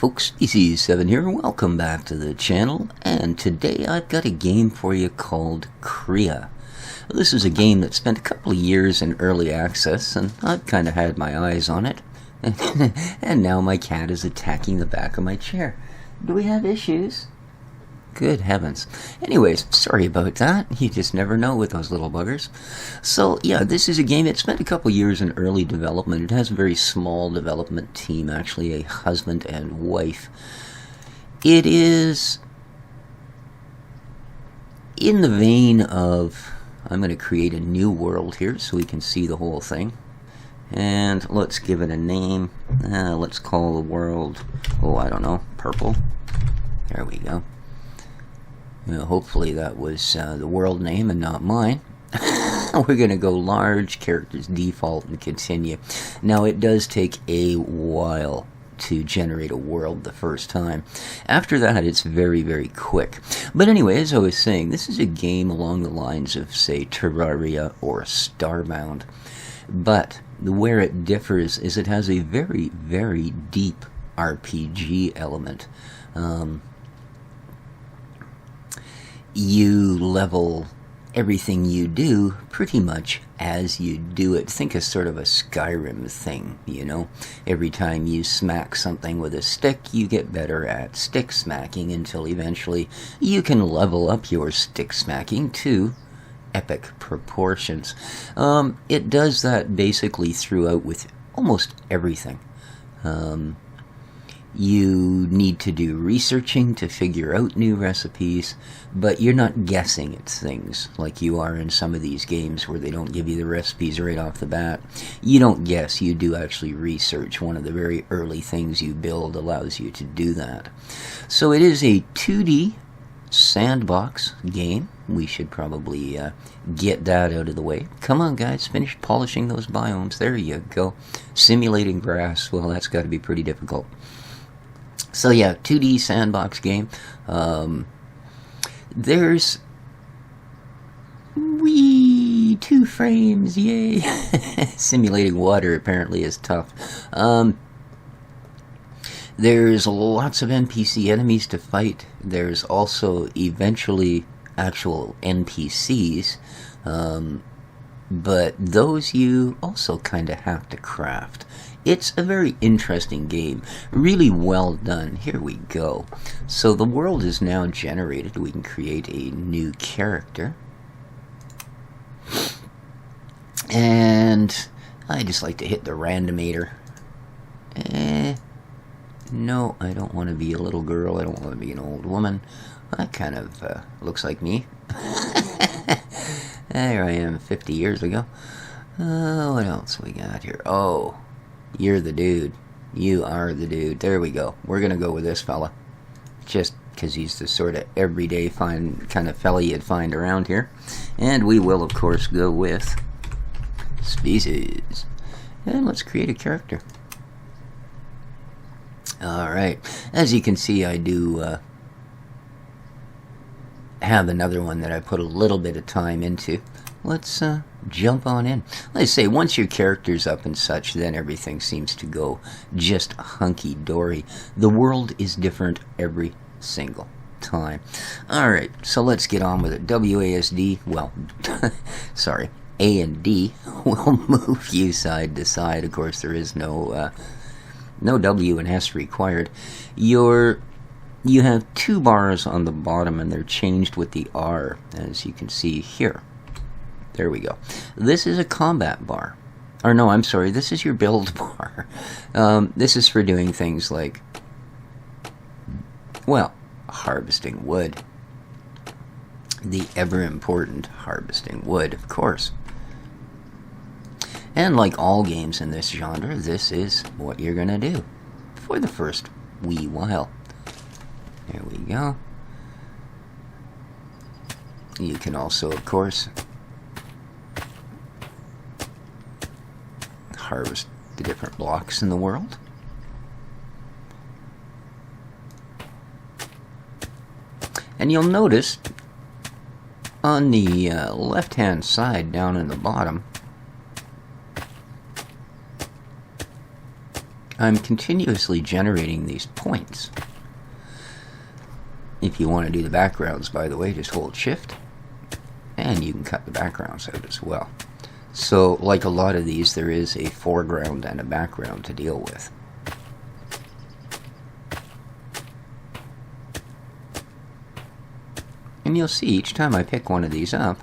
folks, EC7 here, welcome back to the channel, and today I've got a game for you called Crea. This is a game that spent a couple of years in early access, and I've kind of had my eyes on it, and now my cat is attacking the back of my chair. Do we have issues? Good heavens. Anyways, sorry about that. You just never know with those little buggers. So, yeah, this is a game that spent a couple years in early development. It has a very small development team, actually a husband and wife. It is in the vein of, I'm going to create a new world here so we can see the whole thing. And let's give it a name. Let's call the world, I don't know, purple. There we go. Hopefully that was the world name and not mine. We're going to go large, characters, default, and continue. Now, it does take a while to generate a world the first time. After that, it's very, very quick. But anyway, as I was saying, this is a game along the lines of, say, Terraria or Starbound. But where it differs is it has a very, very deep RPG element. You level everything you do pretty much as you do it. Think of sort of a Skyrim thing, you know. Every time you smack something with a stick, you get better at stick smacking until eventually you can level up your stick smacking to epic proportions. It does that basically throughout with almost everything. You need to do researching to figure out new recipes, but you're not guessing at things like you are in some of these games where they don't give you the recipes right off the bat. You don't guess, you do actually research. One of the very early things you build allows you to do that. So it is a 2D sandbox game. We should probably get that out of the way. Come on, guys, finish polishing those biomes. There you go. Simulating grass, well, that's got to be pretty difficult. So yeah, 2D sandbox game. There's 2 frames, yay! Simulating water apparently is tough. There's lots of NPC enemies to fight. There's also eventually actual NPCs, but those you also kind of have to craft. It's a very interesting game, really well done. Here we go. So the world is now generated. We can create a new character. And I just like to hit the randomator. No, I don't want to be a little girl. I don't want to be an old woman. That kind of looks like me. There I am 50 years ago. What else we got here? Oh, you're the dude. You are the dude. There we go. We're going to go with this fella. Just because he's the sort of everyday kind of fella you'd find around here. And we will, of course, go with species. And let's create a character. Alright. As you can see, I do have another one that I put a little bit of time into. Let's jump on in. Let's say once your character's up and such, then everything seems to go just hunky-dory. The world is different every single time. Alright, so let's get on with it. WASD, well, sorry, A and D will move you side to side. Of course, there is no W and S required. You have 2 bars on the bottom, and they're changed with the R, as you can see here. There we go. This is a combat bar. Or no, I'm sorry, this is your build bar. This is for doing things like, well, harvesting wood. The ever-important harvesting wood, of course. And like all games in this genre, this is what you're going to do for the first wee while. There we go. You can also, of course, harvest the different blocks in the world. And you'll notice on the left-hand side down in the bottom, I'm continuously generating these points. If you want to do the backgrounds, by the way, just hold shift and you can cut the backgrounds out as well. So like a lot of these, there is a foreground and a background to deal with. And you'll see each time I pick one of these up,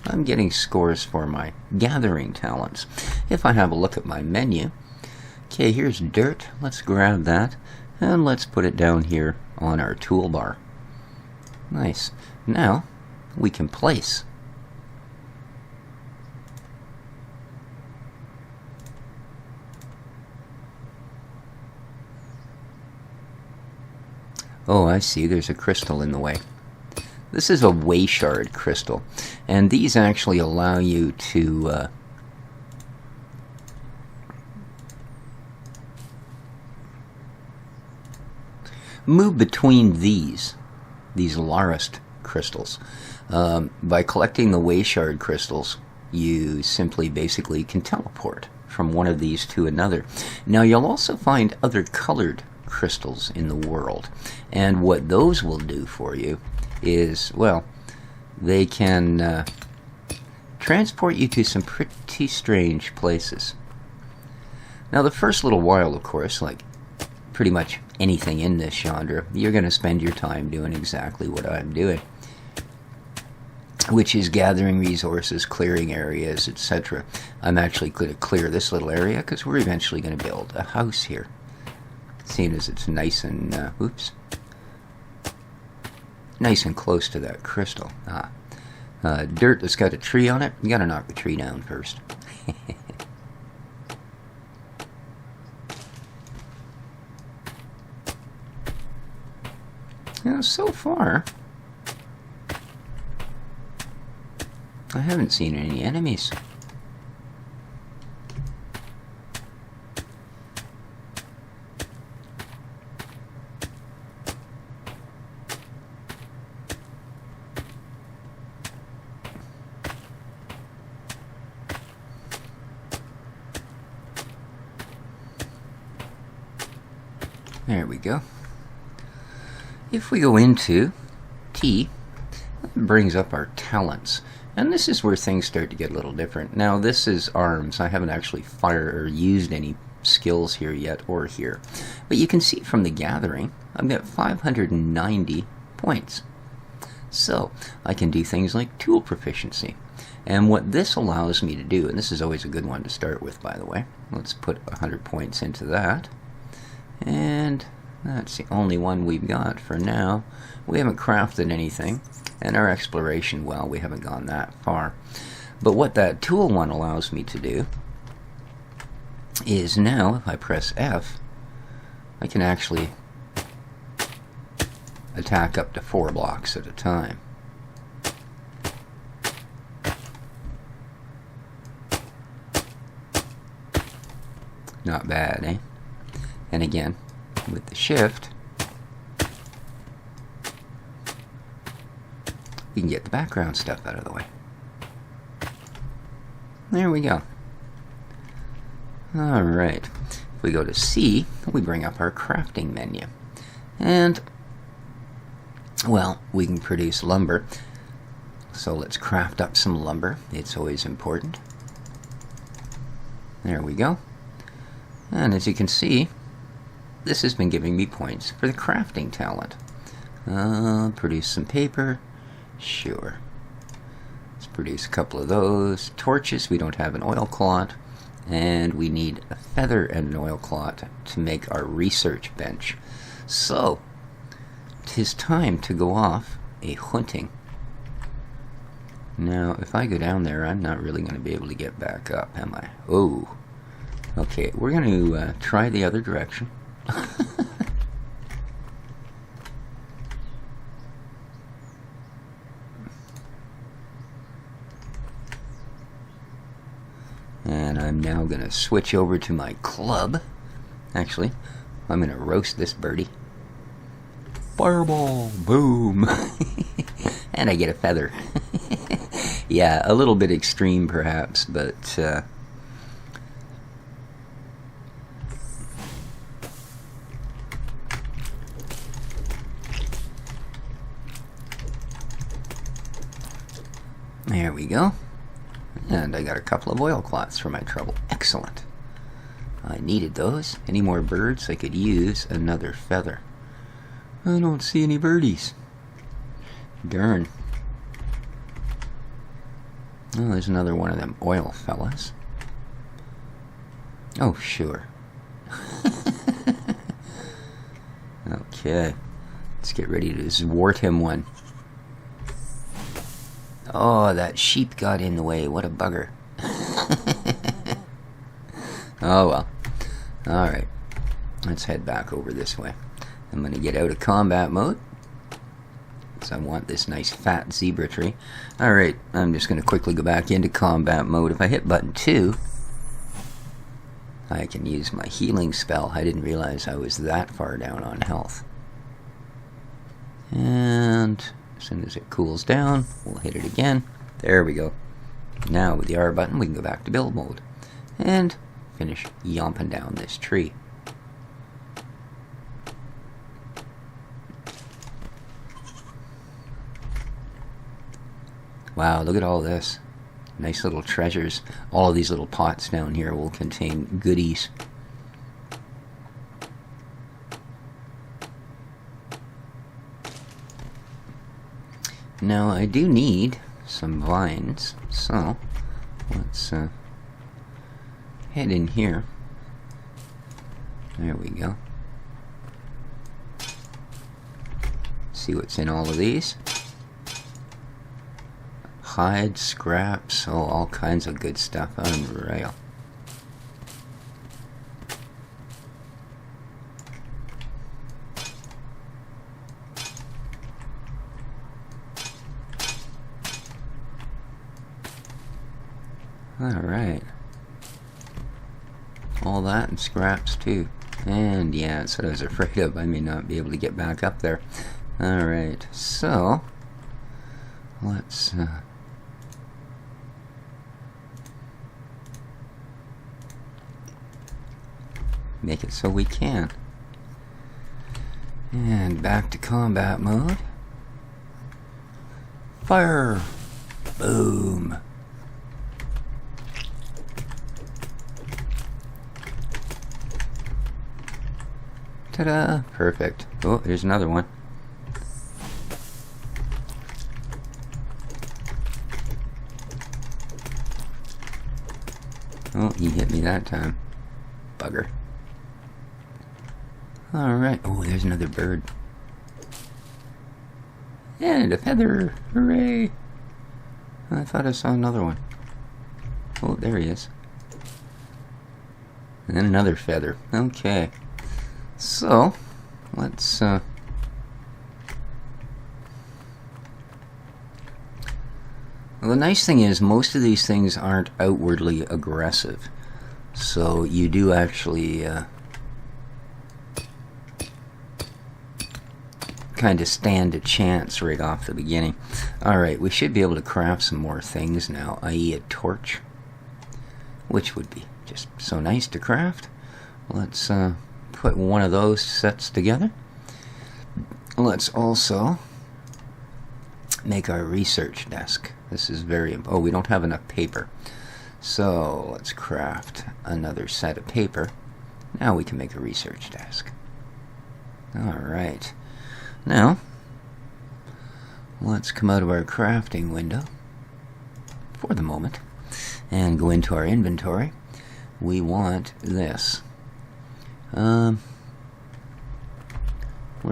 I'm getting scores for my gathering talents. If I have a look at my menu, okay, here's dirt. Let's grab that and let's put it down here on our toolbar. Nice. Now we can place. Oh, I see. There's a crystal in the way. This is a way shard crystal, and these actually allow you to move between these Larist crystals. By collecting the way shard crystals, you simply basically can teleport from one of these to another. Now you'll also find other colored crystals in the world, and what those will do for you is, well, they can transport you to some pretty strange places. Now the first little while, of course, like pretty much anything in this genre, you're going to spend your time doing exactly what I'm doing, which is gathering resources, clearing areas, etc. I'm actually going to clear this little area because we're eventually going to build a house here, seeing as it's nice and nice and close to that crystal. Dirt that's got a tree on it, you gotta knock the tree down first. Now, so far, I haven't seen any enemies. There we go. If we go into T, that brings up our talents. And this is where things start to get a little different. Now this is arms. I haven't actually fired or used any skills here yet or here. But you can see from the gathering, I've got 590 points. So I can do things like tool proficiency. And what this allows me to do, and this is always a good one to start with, by the way. Let's put 100 points into that. And that's the only one we've got for now. We haven't crafted anything, and our exploration, well, we haven't gone that far. But what that tool one allows me to do is now, if I press F, I can actually attack up to 4 blocks at a time. Not bad, eh? And again, with the shift, we can get the background stuff out of the way. There we go. Alright, if we go to C, we bring up our crafting menu. And, well, we can produce lumber. So let's craft up some lumber. It's always important. There we go. And as you can see, this has been giving me points for the crafting talent. Produce some paper. Sure. Let's produce a couple of those. Torches, we don't have an oilcloth. And we need a feather and an oilcloth to make our research bench. So, 'tis time to go off a hunting. Now, if I go down there, I'm not really going to be able to get back up, am I? Oh. Okay, we're going to try the other direction. And I'm now going to switch over to my club. Actually, I'm going to roast this birdie. Fireball! Boom! And I get a feather. Yeah, a little bit extreme perhaps, but There we go. And I got a couple of oilcloths for my trouble. Excellent. I needed those. Any more birds? I could use another feather. I don't see any birdies. Darn. Oh, there's another one of them oil fellas. Oh, sure. Okay. Let's get ready to zwart him one. Oh, that sheep got in the way. What a bugger. Oh, well. Alright. Let's head back over this way. I'm going to get out of combat mode, because I want this nice fat zebra tree. Alright, I'm just going to quickly go back into combat mode. If I hit button 2, I can use my healing spell. I didn't realize I was that far down on health. And as soon as it cools down, we'll hit it again. There we go. Now with the R button, we can go back to build mode and finish yomping down this tree. Wow, look at all this. Nice little treasures. All of these little pots down here will contain goodies. Now I do need some vines, so let's head in here. There we go. See what's in all of these. Hide, scraps, oh, all kinds of good stuff. Unreal. Alright. All that and scraps too. And yeah, that's what I was afraid of. I may not be able to get back up there. Alright, so let's make it so we can. And back to combat mode. Fire! Boom! Ta-da! Perfect. Oh, here's another one. Oh, he hit me that time. Bugger. Alright. Oh, there's another bird. And a feather! Hooray! I thought I saw another one. Oh, there he is. And then another feather. Okay. So, let's well, the nice thing is most of these things aren't outwardly aggressive. So you do actually kind of stand a chance right off the beginning. Alright, we should be able to craft some more things now, i.e. a torch, which would be just so nice to craft. Let's put one of those sets together. Let's also make our research desk. This is very important. Oh, we don't have enough paper. So let's craft another set of paper. Now we can make a research desk. Alright. Now, let's come out of our crafting window for the moment and go into our inventory. We want this. Where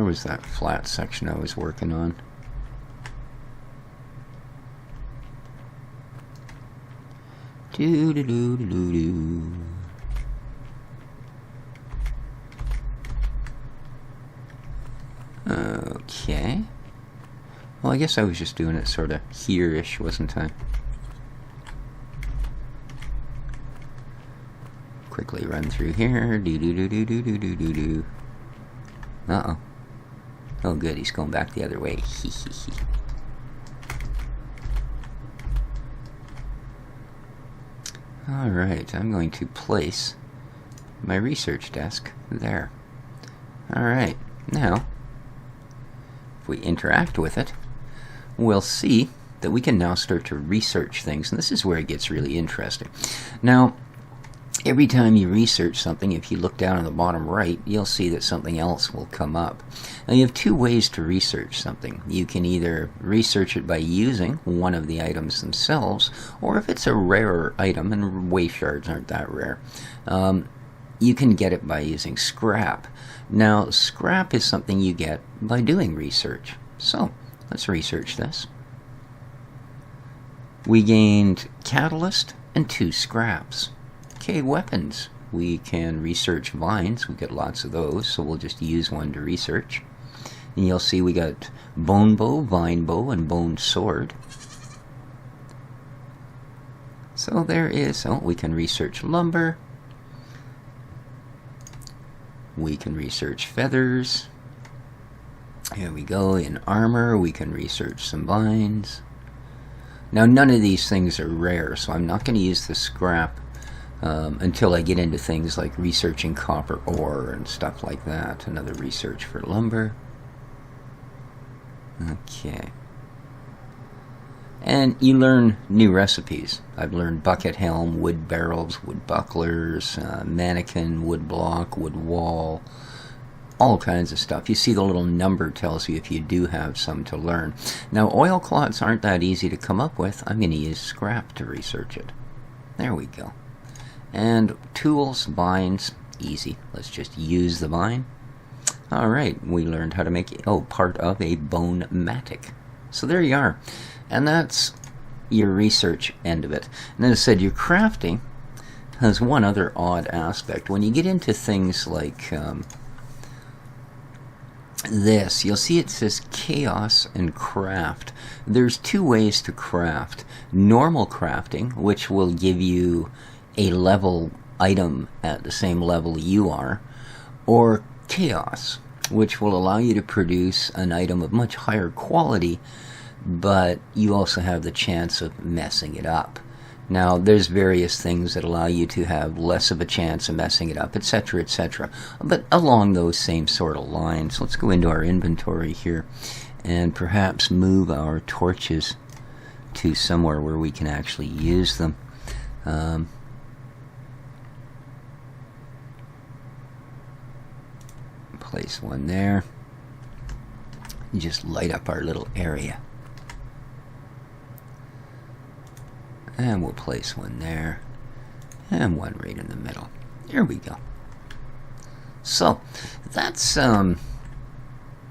was that flat section I was working on? Doo-doo-doo-doo-doo. Okay. Well, I guess I was just doing it sort of here-ish, wasn't I? Quickly run through here. Do-do-do-do-do-do-do-do. Uh-oh. Oh, good. He's going back the other way. Hee hee hee. Alright, I'm going to place my research desk there. Alright, now, if we interact with it, we'll see that we can now start to research things, and this is where it gets really interesting. Now, every time you research something, if you look down in the bottom right, you'll see that something else will come up. Now, you have two ways to research something. You can either research it by using one of the items themselves, or if it's a rarer item, and wave shards aren't that rare, you can get it by using scrap. Now, scrap is something you get by doing research. So, let's research this. We gained catalyst and 2 scraps. Okay, weapons. We can research vines. We get lots of those, so we'll just use one to research. And you'll see we got bone bow, vine bow, and bone sword. So there is, we can research lumber. We can research feathers. Here we go. In armor, we can research some vines. Now, none of these things are rare, so I'm not going to use the scrap until I get into things like researching copper ore and stuff like that. Another research for lumber. Okay. And you learn new recipes. I've learned bucket helm, wood barrels, wood bucklers, mannequin, wood block, wood wall, all kinds of stuff. You see the little number tells you if you do have some to learn. Now, oilcloths aren't that easy to come up with. I'm going to use scrap to research it. There we go. And tools, vines, easy. Let's just use the vine. Alright, we learned how to make, part of a bone matic. So there you are. And that's your research end of it. And as I said, your crafting has one other odd aspect. When you get into things like this, you'll see it says chaos and craft. There's 2 ways to craft. Normal crafting, which will give you a level item at the same level you are, or chaos, which will allow you to produce an item of much higher quality, but you also have the chance of messing it up. Now, there's various things that allow you to have less of a chance of messing it up, etc., etc. But along those same sort of lines, let's go into our inventory here and perhaps move our torches to somewhere where we can actually use them. Place one there. Just light up our little area. And we'll place one there. And one right in the middle. There we go. So, that's, as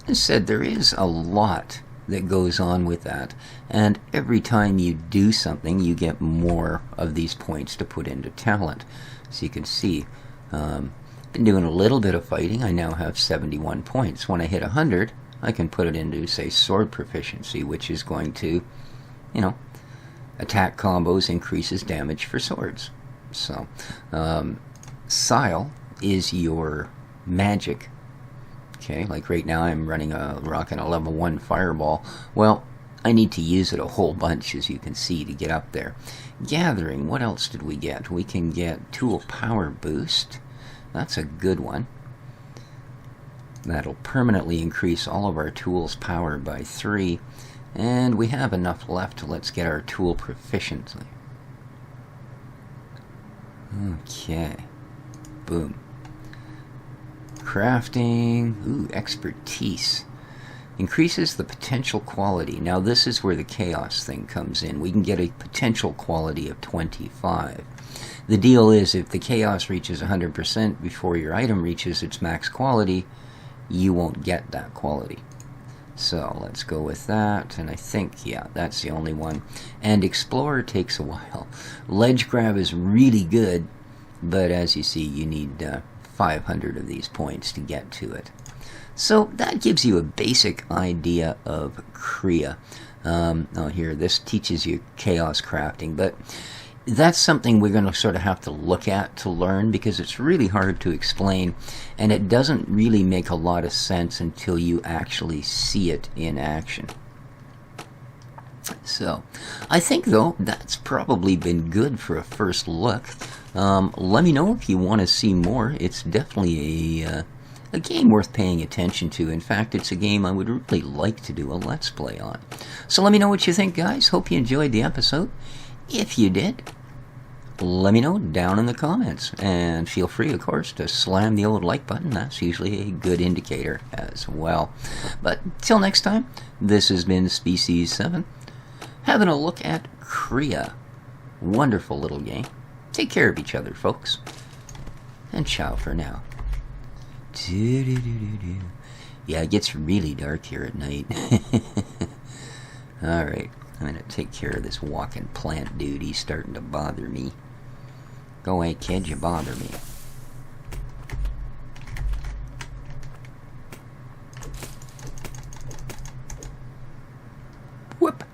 I said, there is a lot that goes on with that. And every time you do something, you get more of these points to put into talent. So you can see, been doing a little bit of fighting. I now have 71 points. When I hit 100, I can put it into, say, sword proficiency, which is going to, attack combos, increases damage for swords. So, Sile is your magic. Okay, like right now I'm rocking a level 1 fireball. Well, I need to use it a whole bunch, as you can see, to get up there. Gathering, what else did we get? We can get tool power boost. That's a good one. That'll permanently increase all of our tools' power by 3. And we have enough left. Let's get our tool proficiency. Okay. Boom. Crafting. Ooh, expertise. Increases the potential quality. Now this is where the chaos thing comes in. We can get a potential quality of 25. The deal is, if the chaos reaches 100% before your item reaches its max quality, you won't get that quality. So let's go with that, and I think, yeah, that's the only one. And Explorer takes a while. Ledge Grab is really good, but as you see, you need 500 of these points to get to it. So that gives you a basic idea of Crea. Here, this teaches you chaos crafting, but that's something we're going to sort of have to look at to learn, because it's really hard to explain, and it doesn't really make a lot of sense until you actually see it in action. So, I think, though, that's probably been good for a first look. Let me know if you want to see more. It's definitely a game worth paying attention to. In fact, it's a game I would really like to do a Let's Play on. So let me know what you think, guys. Hope you enjoyed the episode. If you did, let me know down in the comments. And feel free, of course, to slam the old like button. That's usually a good indicator as well. But till next time, this has been Species 7, having a look at Crea. Wonderful little game. Take care of each other, folks. And ciao for now. Yeah, it gets really dark here at night. Alright, I'm going to take care of this walking plant dude. He's starting to bother me. Go away, kid, you bother me. Whoop!